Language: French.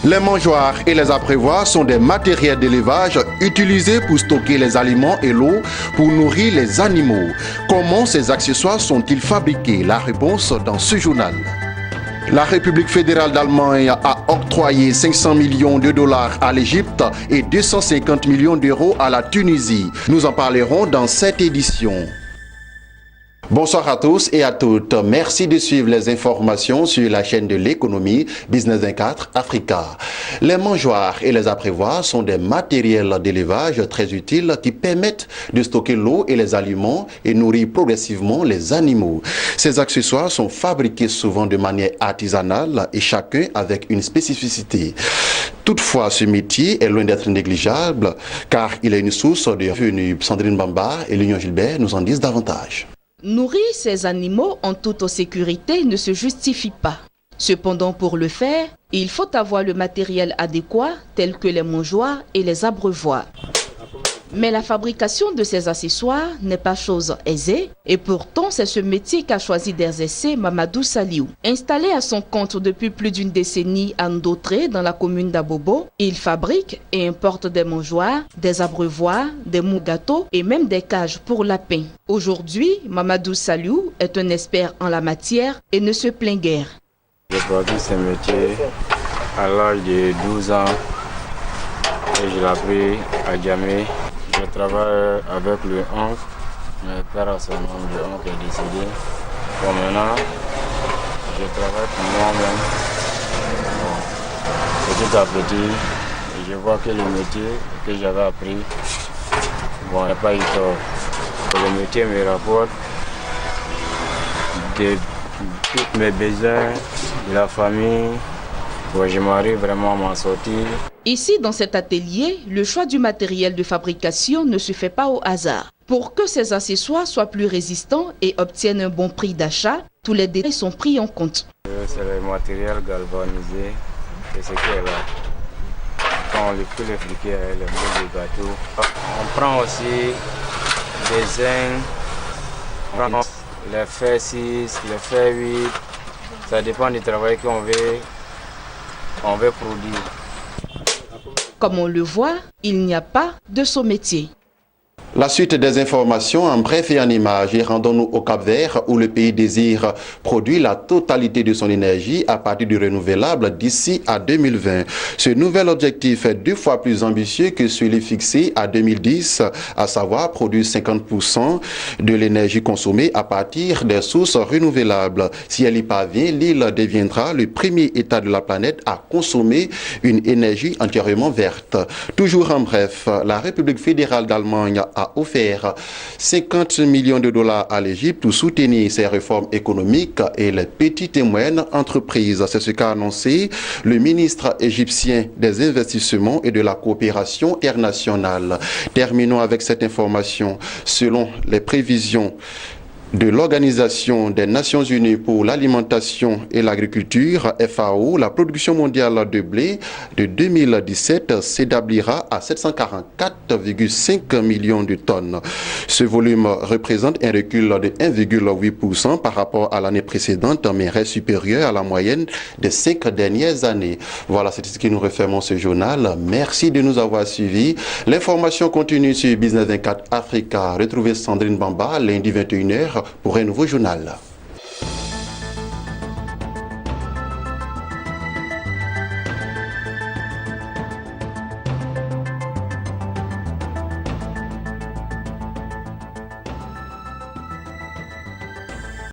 Les mangeoires et les abreuvoirs sont des matériels d'élevage utilisés pour stocker les aliments et l'eau pour nourrir les animaux. Comment ces accessoires sont-ils fabriqués? La réponse dans ce journal. La République fédérale d'Allemagne a octroyé 500 millions de dollars à l'Égypte et 250 millions d'euros à la Tunisie. Nous en parlerons dans cette édition. Bonsoir à tous et à toutes. Merci de suivre les informations sur la chaîne de l'économie Business 24 Africa. Les mangeoires et les abreuvoirs sont des matériels d'élevage très utiles qui permettent de stocker l'eau et les aliments et nourrir progressivement les animaux. Ces accessoires sont fabriqués souvent de manière artisanale et chacun avec une spécificité. Toutefois, ce métier est loin d'être négligeable car il est une source de revenus. Sandrine Bamba et Léon Gilbert nous en disent davantage. Nourrir ces animaux en toute sécurité ne se justifie pas. Cependant, pour le faire, il faut avoir le matériel adéquat tel que les mangeoires et les abreuvoirs. Mais la fabrication de ces accessoires n'est pas chose aisée et pourtant c'est ce métier qu'a choisi d'exercer Mamadou Saliou. Installé à son compte depuis plus d'une décennie à Ndotré dans la commune d'Abobo, il fabrique et importe des mangeoires, des abreuvoirs, des mous gâteaux et même des cages pour lapins. Aujourd'hui, Mamadou Saliou est un expert en la matière et ne se plaint guère. J'ai pratique ce métier à l'âge de 12 ans et je l'ai appris à Djamé. Je travaille avec le oncle, mon père a son nom, le oncle est décédé. Bon, maintenant, je travaille pour moi-même. Petit à petit, je vois que le métier que j'avais appris, bon, il n'y a pas eu tort. Le métier me rapporte de tous mes besoins, de la famille. Bon, je m'arrive vraiment à m'en sortir. Ici, dans cet atelier, le choix du matériel de fabrication ne se fait pas au hasard. Pour que ces accessoires soient plus résistants et obtiennent un bon prix d'achat, tous les détails sont pris en compte. C'est le matériel galvanisé, c'est ce qui est là. Quand on peut l'expliquer avec le mot de gâteau. On prend aussi des zincs, on prend les fers 6, les fers 8. Ça dépend du travail qu'on veut produire. Comme on le voit, il n'y a pas de sous-métier. La suite des informations en bref et en images et rendons-nous au Cap-Vert où le pays désire produire la totalité de son énergie à partir du renouvelable d'ici à 2020. Ce nouvel objectif est 2 fois plus ambitieux que celui fixé à 2010, à savoir produire 50% de l'énergie consommée à partir des sources renouvelables. Si elle y parvient, l'île deviendra le premier État de la planète à consommer une énergie entièrement verte. Toujours en bref, la République fédérale d'Allemagne a offert 50 millions de dollars à l'Égypte pour soutenir ses réformes économiques et les petites et moyennes entreprises. C'est ce qu'a annoncé le ministre égyptien des investissements et de la coopération internationale. Terminons avec cette information. Selon les prévisions de l'Organisation des Nations Unies pour l'alimentation et l'agriculture, FAO, la production mondiale de blé de 2017 s'établira à 744,5 millions de tonnes. Ce volume représente un recul de 1,8% par rapport à l'année précédente, mais reste supérieur à la moyenne des 5 dernières années. Voilà, c'est ce qui nous refermons ce journal. Merci de nous avoir suivis. L'information continue sur Business 24 Africa. Retrouvez Sandrine Bamba lundi 21h pour un nouveau journal.